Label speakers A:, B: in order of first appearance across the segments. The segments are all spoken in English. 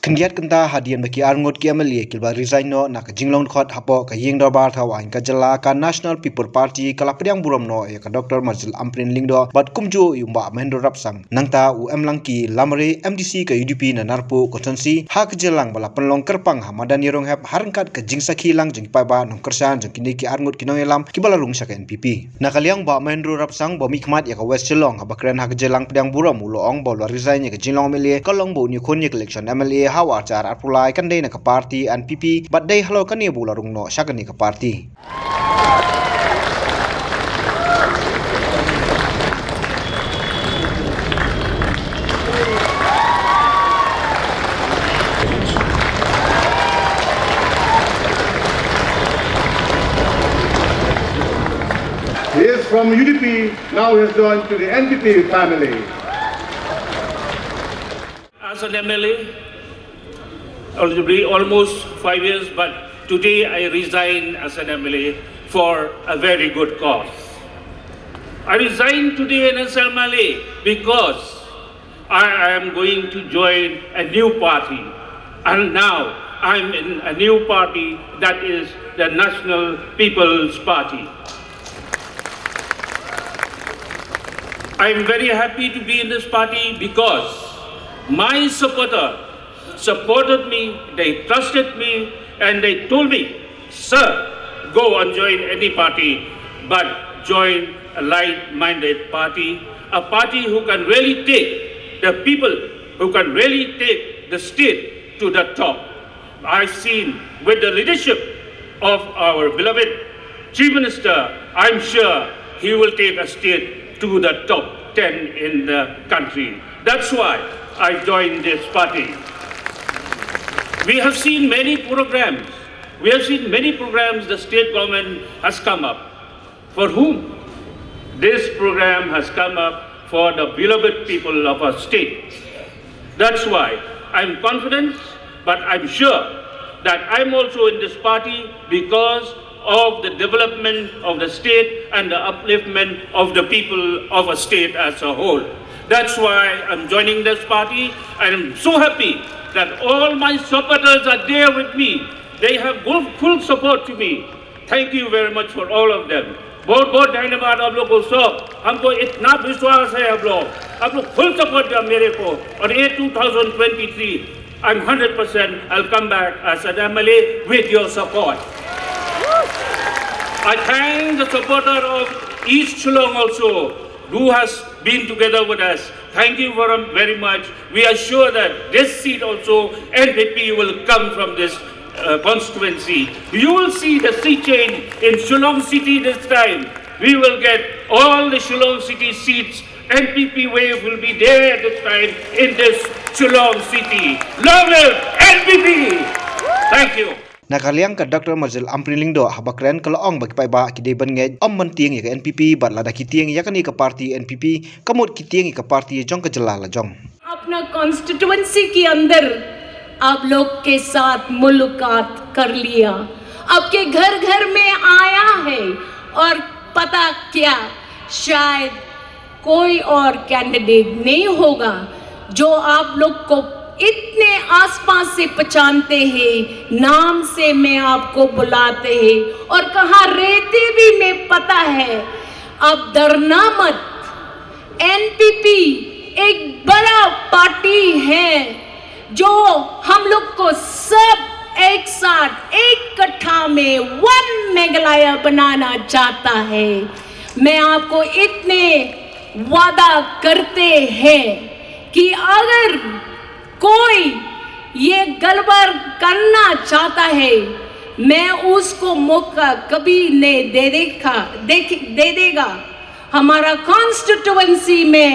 A: Kendiat kenta Hadien bagi arngot ki amalie kilba resign no nak jinglong khot hapo ka yeng darbar thawain ka jylla ka National People Party kala pediang buram no ya ka Dr. Mazil Amprin lingdo bat kumjo yumba Mahendra Rapsang nangta UM langki lamre MDC ka UDP na narpo konsensi ha ka jelang bala penlong kerpang hamadan yerong hep harangkat ka jingsa khilang jing paiba nong kersan jing kini ki arngot kinong elam ki bala rung sak NPP nakaliang ba Mahendra Rapsang bo mikmat ya ka West Shillong habakren ha ka jelang pediang buram uloong bo resign ya ka Shillong Mail kalong bo ni khon ya election MLA hawa acar arpulai kan day na ka party and PP but day halo kan bula rung no syakani ka party.
B: He is from UDP, now he has joined to the NPP family.
C: As an MLA, almost 5 years, but today I resign as an MLA for a very good cause. I resign today as an MLA because I am going to join a new party, and now I'm in a new party, that is the National People's Party. I'm very happy to be in this party because my supporter supported me, they trusted me, and they told me, sir, go and join any party, but join a like-minded party, a party who can really take the people, who can really take the state to the top. I've seen with the leadership of our beloved Chief Minister, I'm sure he will take a state to the top 10 in the country. That's why I joined this party. We have seen many programs. We have seen many programs the state government has come up. For whom? This program has come up for the beloved people of our state. That's why I'm confident, but I'm sure that I'm also in this party because of the development of the state and the upliftment of the people of a state as a whole. That's why I'm joining this party, and I'm so happy that all my supporters are there with me. They have full support to me. Thank you very much for all of them. बहुत धन्यवाद आप लोगों को सब, हमको इतना विश्वास है आप लोग full support दिया मेरे को, और ये 2023 I'm 100% I'll come back as an MLA with your support. I thank the supporter of East Shillong also, who has been together with us. Thank you very much. We are sure that this seat also, NPP will come from this constituency. You will see the sea change in Shillong City this time. We will get all the Shillong City seats. NPP wave will be there this time in this Shillong City. Long live NPP! Thank you.
A: Nakaliang ka Dr. Mazil Amprin lingdo habakren kalaong bagi paiba kidai bangej amman tiang ya NPP bat lada kitiang ya kani ka party NPP kamut kitiang ka party jong ka jylla la jong
D: अपना constituency के अंदर आप लोग के साथ मुलाकात कर लिया, आपके घर घर में आया है, और पता क्या शायद कोई और कैंडिडेट नहीं होगा जो आप लोग को इतने आसपास से पहचानते हैं, नाम से मैं आपको बुलाते हैं, और कहाँ रहते भी मैं पता है। अब डरना मत, एनपीपी एक बड़ा पार्टी है जो हम लोग को सब एक साथ एक कट्ठा में वन मेघालय बनाना चाहता है। मैं आपको इतने वादा करते हैं कि अगर कोई ये गड़बड़ करना चाहता है, मैं उसको मौका कभी नहीं दे देगा। हमारा कॉन्स्टिट्यूएंसी में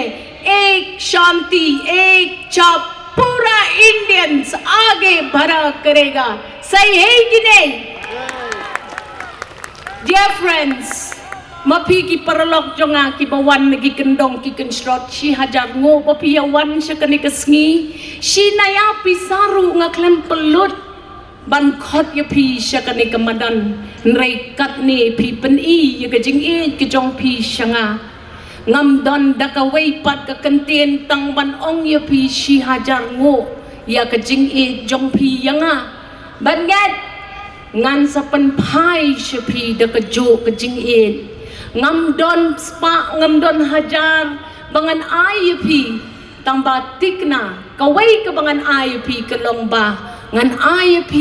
D: एक शांति, एक चाप पूरा इंडियंस आगे भरा करेगा। सही है कि नहीं? Dear friends, mapi ki paralok jonga ki bawan nagi kendong ki construct si hajar ngo papi yawan siya kani kasngi si naya pisaru nga klem pelut ban khot ya pi siya kani kamadan nrai kat ni pi pen I ya kajing I ki jong pi siya nga ngam don da ka wei pat ka kantien tang ban ong ya pi si hajar ngo ya ka jing e jong pi yanga ban ngat ngan sa pen pai shepi de ka jo ka jing e ngam don spa ngam don hajar bangan IUP tamba tikna kawai ke bangan IUP ke longba ngan IUP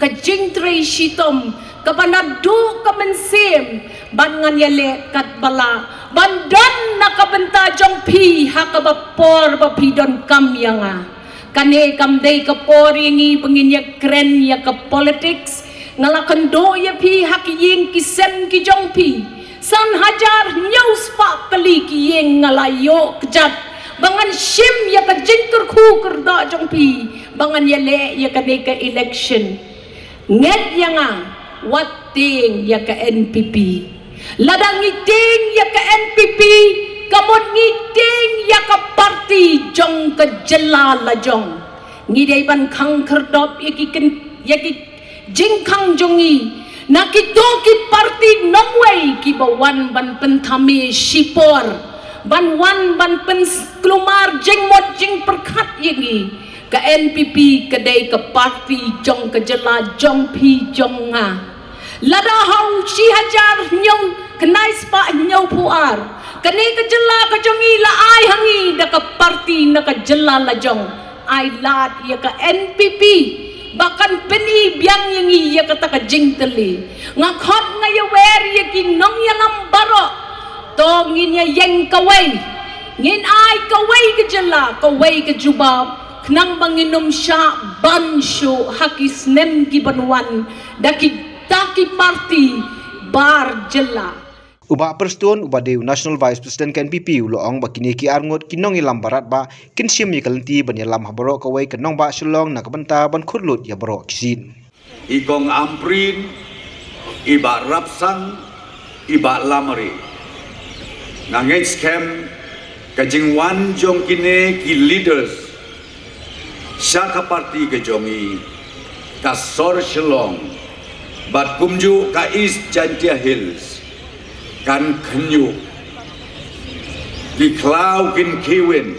D: ka jing tre shitom ka panadu ka mensem ban ngan yale kat bala ban don na ka benta jong pi ha ka bapor ba pi don kam yanga kane kam dei ka por yangi bangin ya kren ya ka politics ngalakan do ya pi ha ki ying ki sem ki jong pi san hajar nyau spa kali ki yeng ngalayo kejat bangan shim ya ka jingker khu kerda jong pi bangan ya le ya ka ne ka election nget yanga wating ya ka NPP ladang ngiting ya ka NPP kamon ngiting ya ka parti jong ka jylla la jong ngidai ban khang kerdop ya ki jingkang jongi nakitoki parti nongway ki bawan ban pentami shipor ban wan ban pen klumar jingmot jing perkhat yangi ka NPP kedai ka parti jong ka jylla jong pi jong nga lada hau si hajar nyau kenai spa nyau puar kanai ka jylla ka jongi la ai hangi da ka parti na ka jylla la jong ai lat ya ka NPP bahkan peni biang yangi ya kata ka jing teli ngakot ngaya wer ya ki nong ya lambaro to ngin ya yang kawai ngin ai kawai ke jylla kawai ke jubab knang banginum sya ban shu haki snem ki banwan daki taki parti bar jylla
A: Uba perstuan uba deu National Vice President KNPP uloong bakini ki arngot kinong ilam barat ba kinsim ya kalenti ban yalam habaro kawai kenong ba Shillong na kabenta ban khurlut ya baro kisin.
E: Ikong amprin iba rapsang iba lamari ngangit scam kajing wan jong kine ki leaders syaka parti ke jongi kasor Shillong bat kumju ka East Jantia Hills kan kenyu di klau kin kiwin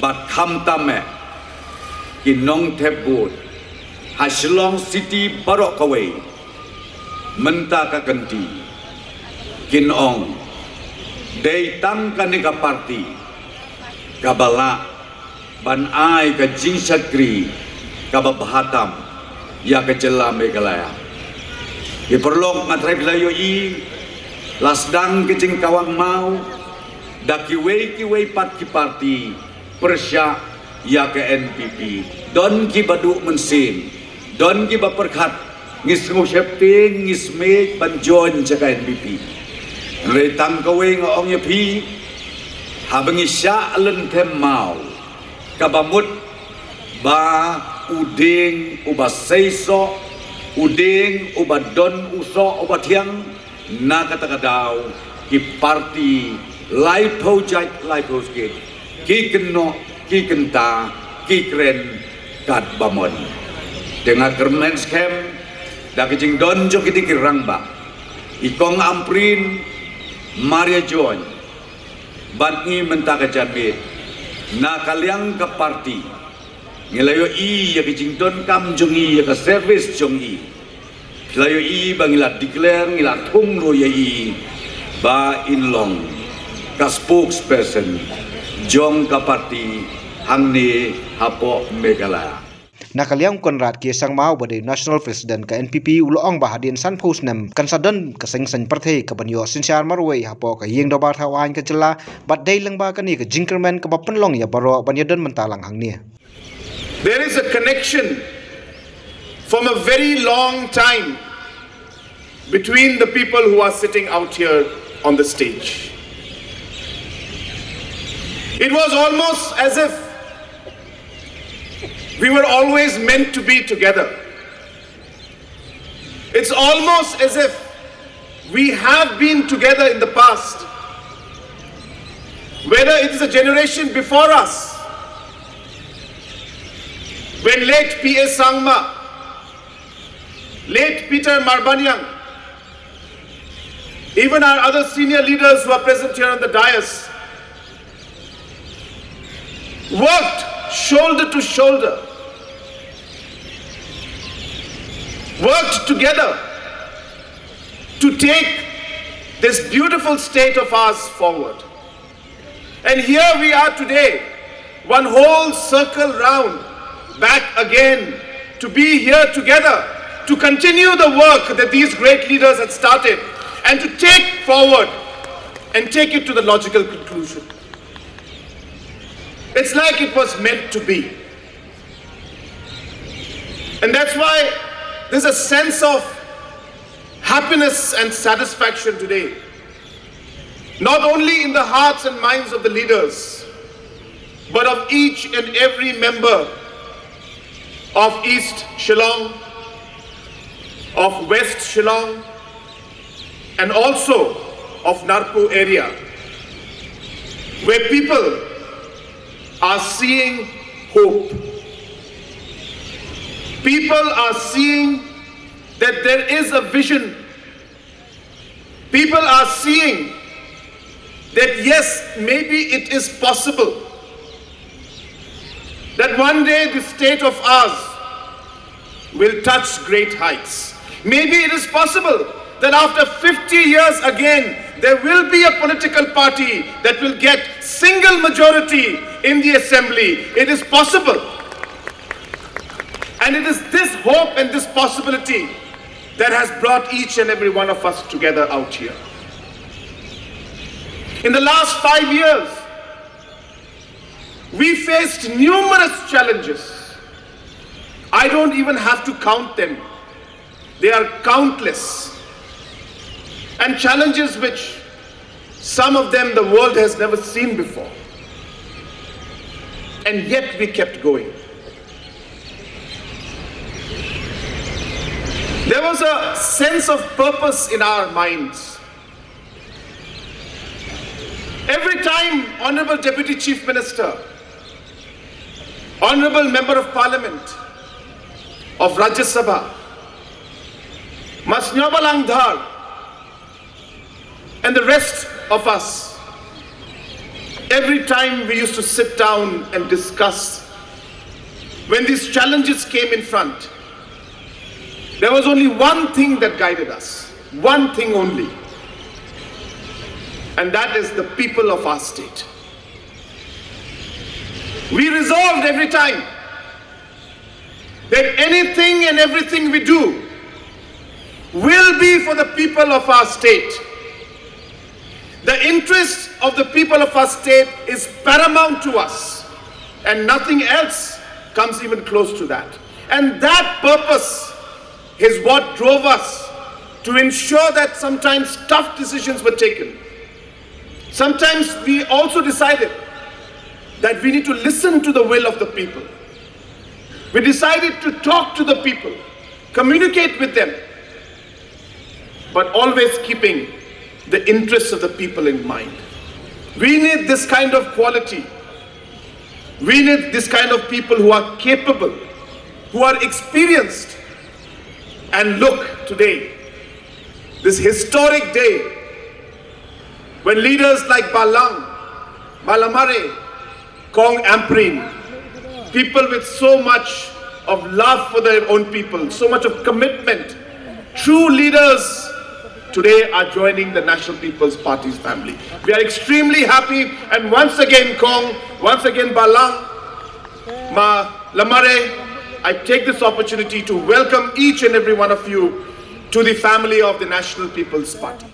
E: bat kam tame kin nong tebut ha Shillong City barok kawai menta ka ganti kin ong dei tang kan ka parti kabala ban ai ka jingsakri ka bahatam ya ka jylla Meghalaya diperlong matrai belayo i lasdang kecing kawang mau da kiwei pat ki parti persya ya ke NPP don ki badu mensin don ki baperkhat ngis ngusepting ngis mek banjon jaka NPP retang kawei ngong ya pi habengi sya len them mau kabamut ba uding uba seiso uding uba don uso uba tiang na kata-kadau ki parti life project life project ki keno ki kenta ki kren kat bamon dengan kermen scam da kicing donjo kiti kirangba ikong amprin Maria John bangi mentaka jabit na kaliang ke parti ngelayo i ya kicing don kam jongi ya ke service jongi layo i bangila declare ngila thung ro ya i ba inlong ka spokesperson jong ka parti hangne hapo Meghalaya
A: nakaliang konrad ki sang mau bade National President ka NPP uloong ba Hadien san post nem kan sadon ka seng pyrthei ka banyo synshar marwei hapo ka yeng do bar thawan ka jylla bat dei lang ba ka ni ka jinkerman ka ba penlong ya baro banyadon mentalang hangni.
B: There is a connection from a very long time between the people who are sitting out here on the stage. It was almost as if we were always meant to be together. It's almost as if we have been together in the past. Whether it is a generation before us, when late P.A. Sangma, late Peter Marbanyang, even our other senior leaders who are present here on the dais, worked shoulder to shoulder, worked together to take this beautiful state of ours forward. And here we are today, one whole circle round, back again, to be here together, to continue the work that these great leaders had started, and to take forward and take it to the logical conclusion. It's like it was meant to be. And that's why there's a sense of happiness and satisfaction today, not only in the hearts and minds of the leaders, but of each and every member of East Shillong, of West Shillong, and also of Narpu area, where people are seeing hope. People are seeing that there is a vision. People are seeing that yes, maybe it is possible that one day the state of ours will touch great heights. Maybe it is possible that after 50 years again, there will be a political party that will get single majority in the assembly. It is possible. And it is this hope and this possibility that has brought each and every one of us together out here. In the last 5 years, we faced numerous challenges. I don't even have to count them. They are countless. And challenges which some of them the world has never seen before. And yet we kept going. There was a sense of purpose in our minds. Every time Honorable Deputy Chief Minister, Honorable Member of Parliament of Rajya Sabha, Masnyabalang Dhar, and the rest of us, every time we used to sit down and discuss, when these challenges came in front, there was only one thing that guided us, one thing only, and that is the people of our state. We resolved every time that anything and everything we do will be for the people of our state. The interest of the people of our state is paramount to us, and nothing else comes even close to that. And that purpose is what drove us to ensure that sometimes tough decisions were taken. Sometimes we also decided that we need to listen to the will of the people. We decided to talk to the people, communicate with them, but always keeping the interests of the people in mind. We need this kind of quality. We need this kind of people who are capable, who are experienced. And look, today, this historic day, when leaders like Balang, Malamare, Kong Amprin, people with so much of love for their own people, so much of commitment, true leaders, today are joining the National People's Party's family. We are extremely happy, and once again Kong, once again Balang, Ma Lamare, I take this opportunity to welcome each and every one of you to the family of the National People's Party.